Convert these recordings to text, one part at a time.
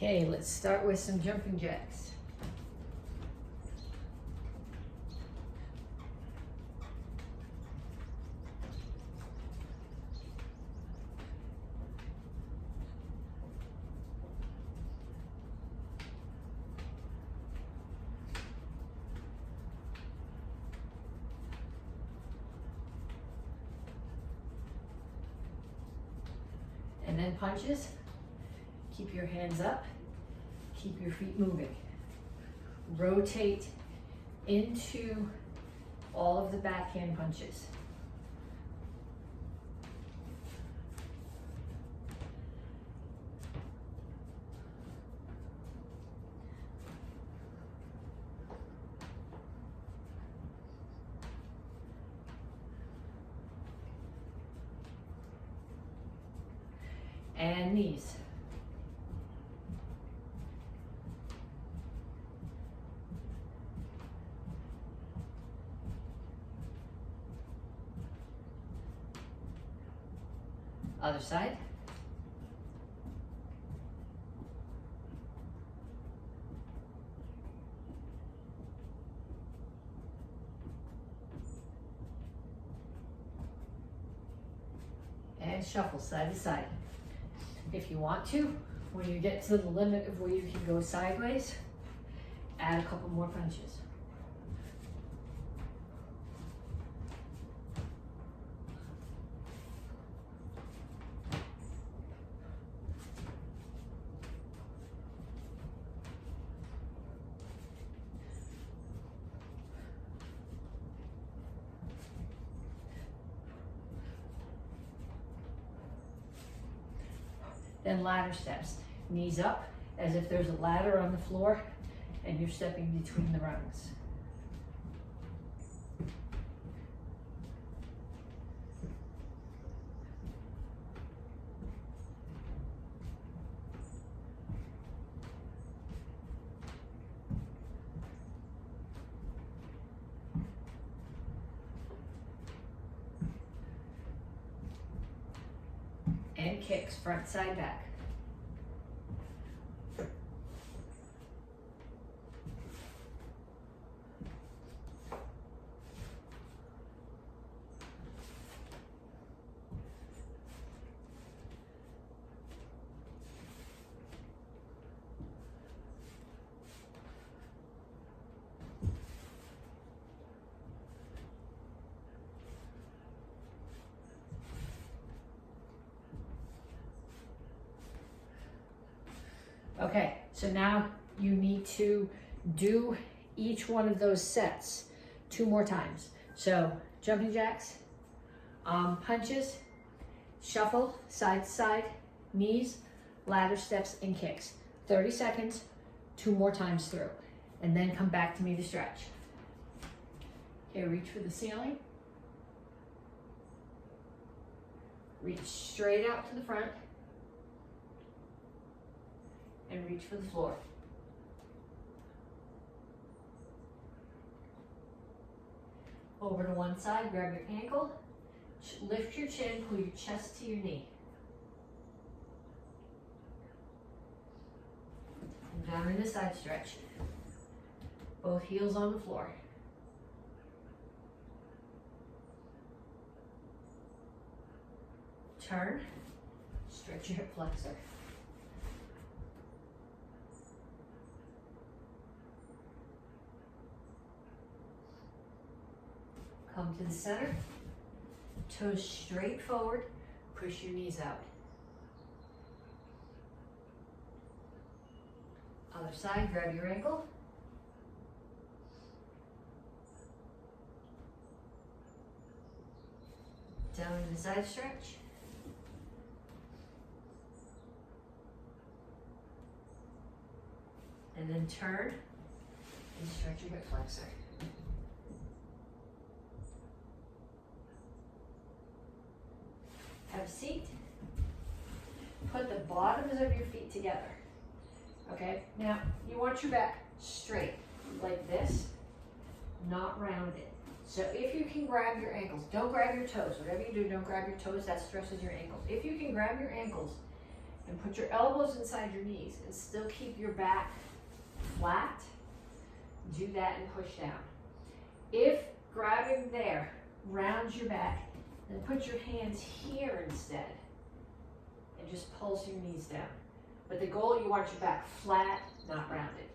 Okay, let's start with some jumping jacks. And then punches. Keep your hands up. Keep your feet moving. Rotate into all of the backhand punches. And knees. Other side. And shuffle side to side. If you want to, when you get to the limit of where you can go sideways, add a couple more punches. Then ladder steps. Knees up as if there's a ladder on the floor and you're stepping between the rungs. And kicks, front, side, back. Okay, so now you need to do each one of those sets 2 more times. So jumping jacks, punches, shuffle, side to side, knees, ladder steps, and kicks. 30 seconds, 2 more times through. And then come back to me to stretch. Okay, reach for the ceiling. Reach straight out to the front. And reach for the floor. Over to one side, grab your ankle, lift your chin, pull your chest to your knee. And down in the side stretch. Both heels on the floor. Turn, stretch your hip flexor. Come to the center, toes straight forward, push your knees out. Other side, grab your ankle. Down in the side stretch. And then turn and stretch your hip flexor. Have a seat. Put the bottoms of your feet together. Okay, now you want your back straight like this, not rounded. So if you can grab your ankles, don't grab your toes. Whatever you do, don't grab your toes, that stresses your ankles. If you can grab your ankles and put your elbows inside your knees and still keep your back flat, do that and push down. If grabbing there rounds your back, then put your hands here instead and just pulse your knees down. But the goal, you want your back flat, not rounded.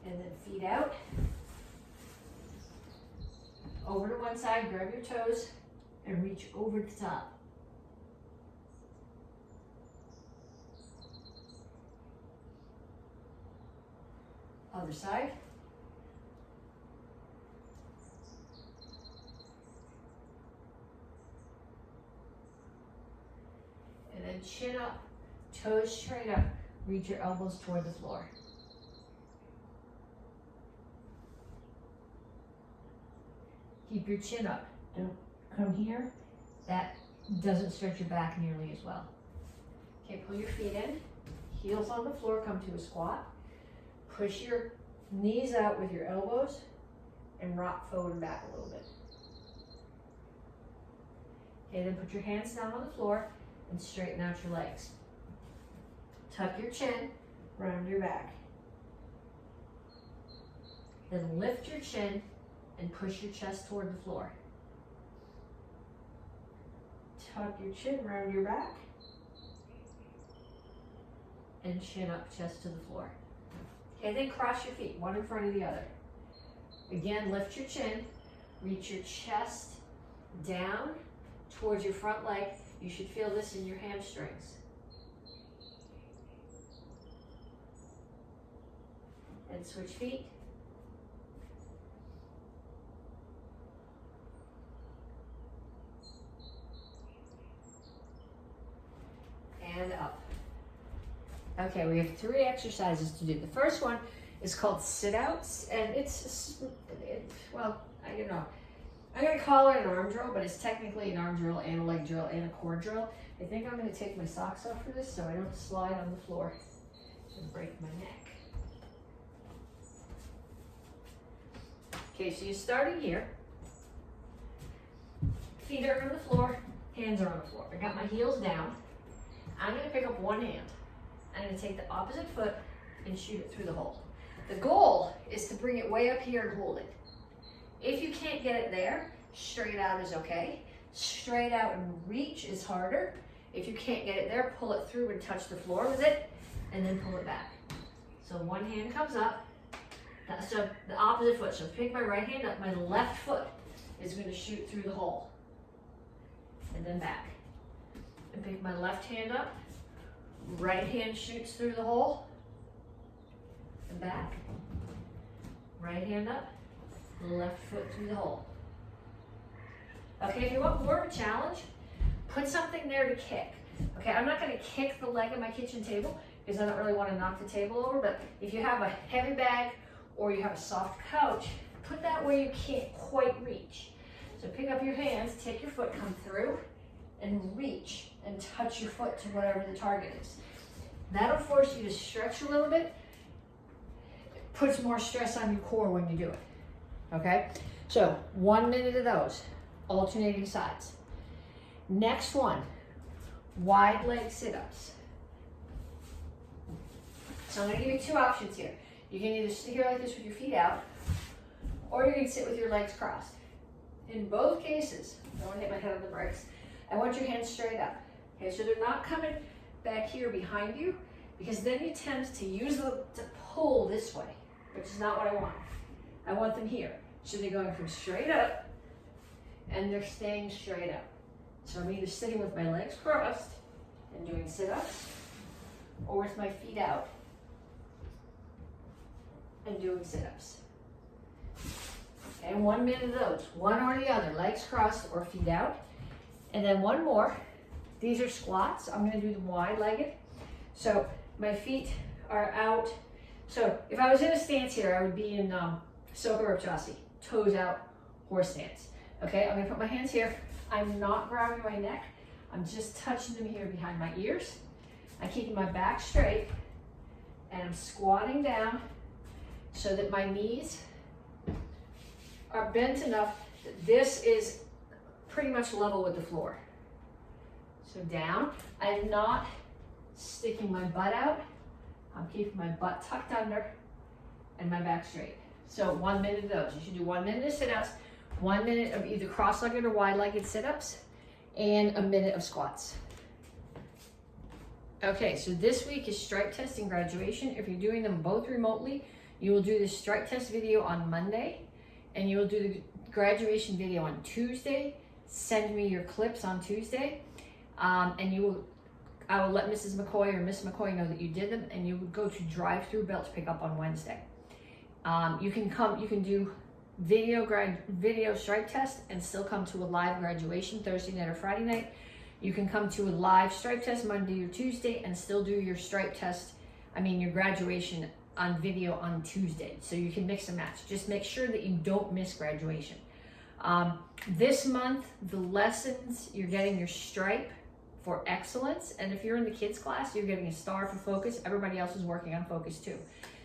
And then feet out. Over to one side, grab your toes, and reach over the top. Other side. And then chin up, toes straight up, reach your elbows toward the floor. Keep your chin up. Don't come here. That doesn't stretch your back nearly as well. Okay, pull your feet in. Heels on the floor, come to a squat. Push your knees out with your elbows and rock forward and back a little bit. Okay, then put your hands down on the floor and straighten out your legs. Tuck your chin, round your back. Then lift your chin and push your chest toward the floor. Tuck your chin, round your back. And chin up, chest to the floor. Okay, then cross your feet, one in front of the other. Again, lift your chin, reach your chest down towards your front leg. You should feel this in your hamstrings. And switch feet. And up. Okay, we have 3 exercises to do. The first one is called sit-outs, and well, I don't know. I'm gonna call it an arm drill, but it's technically an arm drill and a leg drill and a core drill. I think I'm gonna take my socks off for this so I don't slide on the floor and break my neck. Okay, so you're starting here. Feet are on the floor, hands are on the floor. I got my heels down. I'm gonna pick up one hand. I'm gonna take the opposite foot and shoot it through the hole. The goal is to bring it way up here and hold it. If you can't get it there, straight out is okay. Straight out and reach is harder. If you can't get it there, pull it through and touch the floor with it, and then pull it back. So one hand comes up, so the opposite foot. So pick my right hand up, my left foot is gonna shoot through the hole, and then back. And pick my left hand up, right hand shoots through the hole, and back. Right hand up, left foot through the hole. Okay, if you want more of a challenge, put something there to kick. Okay, I'm not gonna kick the leg of my kitchen table because I don't really wanna knock the table over, but if you have a heavy bag or you have a soft couch, put that where you can't quite reach. So pick up your hands, take your foot, come through, and reach and touch your foot to whatever the target is. That'll force you to stretch a little bit. It puts more stress on your core when you do it. Okay? So 1 minute of those, alternating sides. Next one, wide leg sit-ups. So I'm gonna give you 2 options here. You can either sit here like this with your feet out, or you can sit with your legs crossed. In both cases, I don't want to hit my head on the brakes, I want your hands straight up. Okay, so they're not coming back here behind you, because then you tend to use them to pull this way, which is not what I want. I want them here. So they're going from straight up, and they're staying straight up. So I'm either sitting with my legs crossed and doing sit-ups, or with my feet out and doing sit-ups. And 1 minute of those, one or the other, legs crossed or feet out. And then one more. These are squats. I'm gonna do them wide-legged. So my feet are out. So if I was in a stance here, I would be in Soka, toes out, horse stance. Okay, I'm gonna put my hands here. I'm not grabbing my neck. I'm just touching them here behind my ears. I'm keeping my back straight, and I'm squatting down so that my knees are bent enough that this is pretty much level with the floor. So down. I am not sticking my butt out. I'm keeping my butt tucked under and my back straight. So 1 minute of those. You should do 1 minute of sit-ups, 1 minute of either cross-legged or wide-legged sit-ups, and a minute of squats. Okay, so this week is stripe test and graduation. If you're doing them both remotely, you will do the stripe test video on Monday, and you will do the graduation video on Tuesday. Send me your clips on Tuesday, and I will let Mrs. McCoy or Miss McCoy know that you did them, and you would go to drive-through belt pickup on Wednesday. You can do video stripe test and still come to a live graduation Thursday night or Friday night. You can come to a live stripe test Monday or Tuesday and still do your stripe test, your graduation on video on Tuesday. So you can mix and match. Just make sure that you don't miss graduation. This month, the lessons, you're getting your stripe for excellence. And if you're in the kids class, you're getting a star for focus. Everybody else is working on focus too.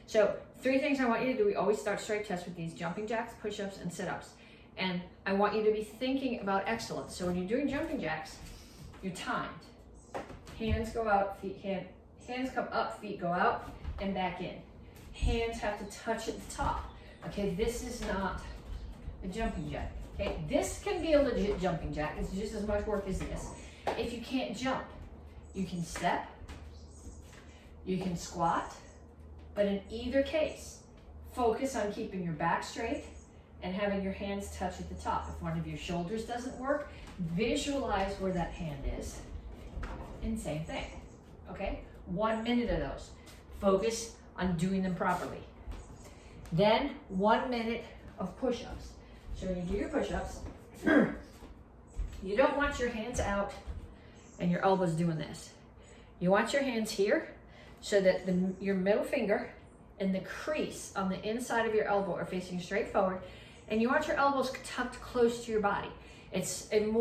So 3 things I want you to do. We always start stripe tests with these: jumping jacks, push-ups, and sit-ups. And I want you to be thinking about excellence. So when you're doing jumping jacks, you're timed. Hands go out, hands come up, feet go out and back in. Hands have to touch at the top. Okay, this is not a jumping jack. Okay, this can be a legit jumping jack. It's just as much work as this. If you can't jump, you can step, you can squat, but in either case, focus on keeping your back straight and having your hands touch at the top. If one of your shoulders doesn't work, visualize where that hand is, and same thing, okay? 1 minute of those. Focus on doing them properly. Then 1 minute of push-ups. So when you do your push-ups, you don't want your hands out and your elbows doing this. You want your hands here so that your middle finger and the crease on the inside of your elbow are facing straight forward, and you want your elbows tucked close to your body. It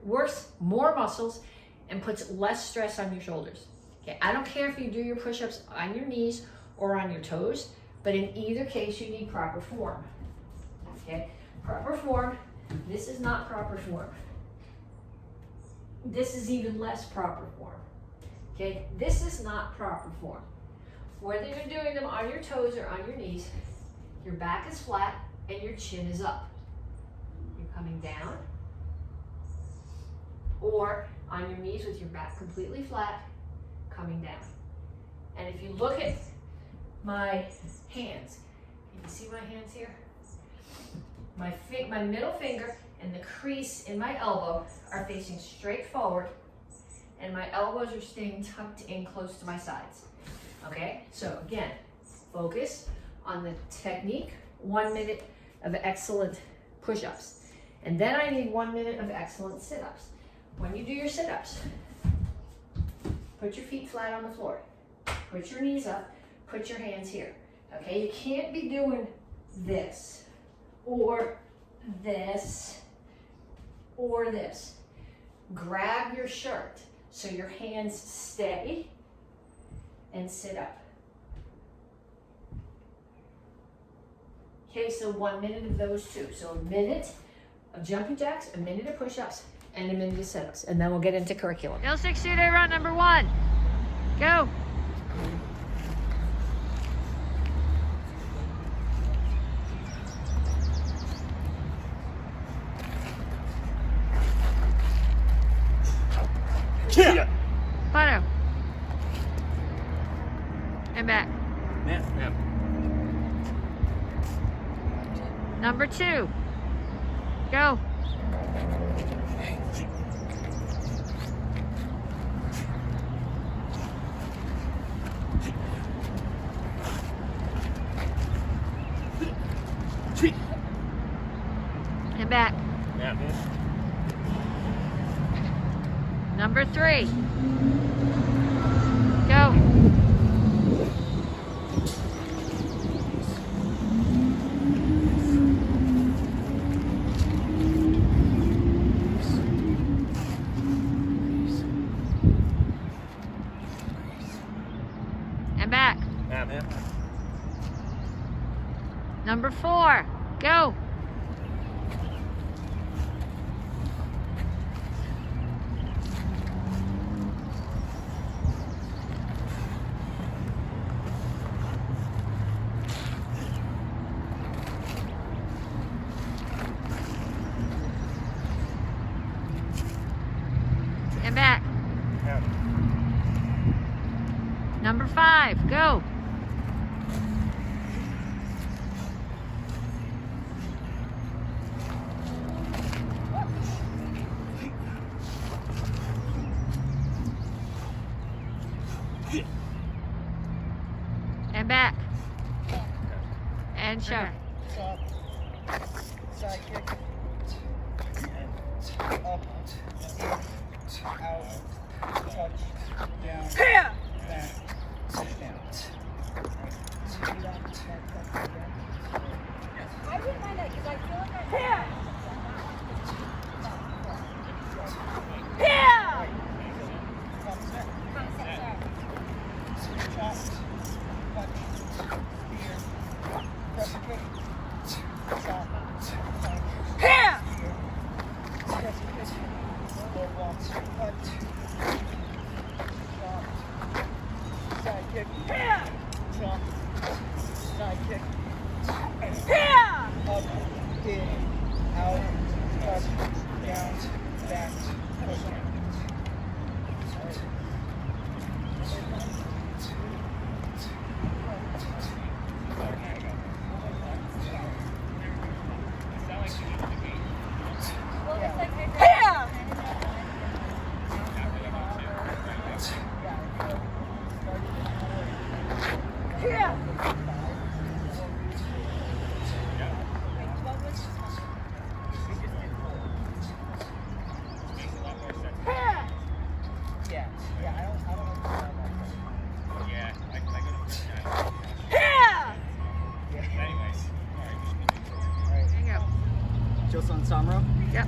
works more muscles and puts less stress on your shoulders. Okay, I don't care if you do your push-ups on your knees or on your toes, but in either case, you need proper form. Okay, proper form. This is not proper form. This is even less proper form. Okay, this is not proper form. Whether you're doing them on your toes or on your knees, your back is flat and your chin is up. You're coming down, or on your knees with your back completely flat, coming down. And if you look at my hands, can you see my hands here? My middle finger and the crease in my elbow are facing straight forward, and my elbows are staying tucked in close to my sides. Okay, so again, focus on the technique. 1 minute of excellent push-ups. And then I need 1 minute of excellent sit-ups. When you do your sit-ups, put your feet flat on the floor. Put your knees up, put your hands here. Okay, you can't be doing this, or this, or this. Grab your shirt so your hands stay and sit up. Okay, so 1 minute of those two. So a minute of jumping jacks, a minute of push-ups, and a minute of sit-ups. And then we'll get into curriculum. Hill 6 2-day run number 1. Go. Yeah. Photo. And back. Yeah. Number 2. Go. And back. Yeah. Number 3. Go. And back. Yeah. Number 4, go. And back. Yeah. Number 5, go. And back. And show. Top. Side kick. And up. In. Out. Touch. Down. Here! Back. Down. I wouldn't mind that because I feel like I here. Here. Chop. Punch. Spear. Pressure kick. Chop. Punch. Here. Pressure kick. Low block. Punch. Chop. Side kick. Here. Chop. Side kick. Here. Up, in, out, touch, down, back, push. Here. Here. Here. Yeah, I don't know if Yeah, I go to Here. anyways. Alright, There you go. Joseon Samuro. Yep.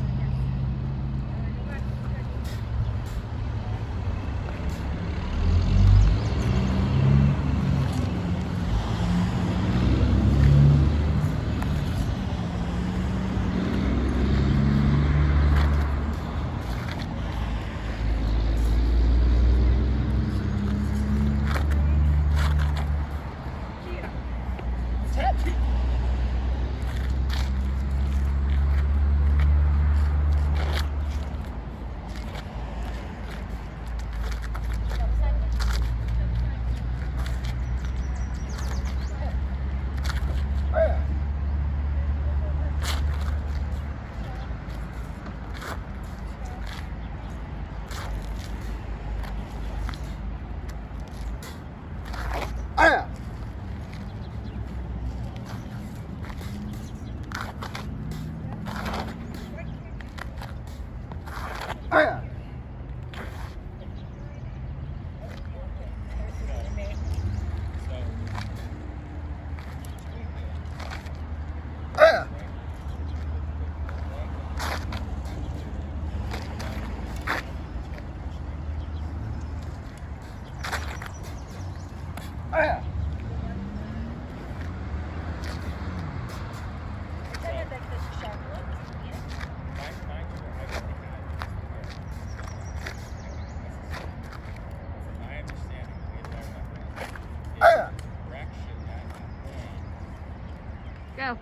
Go.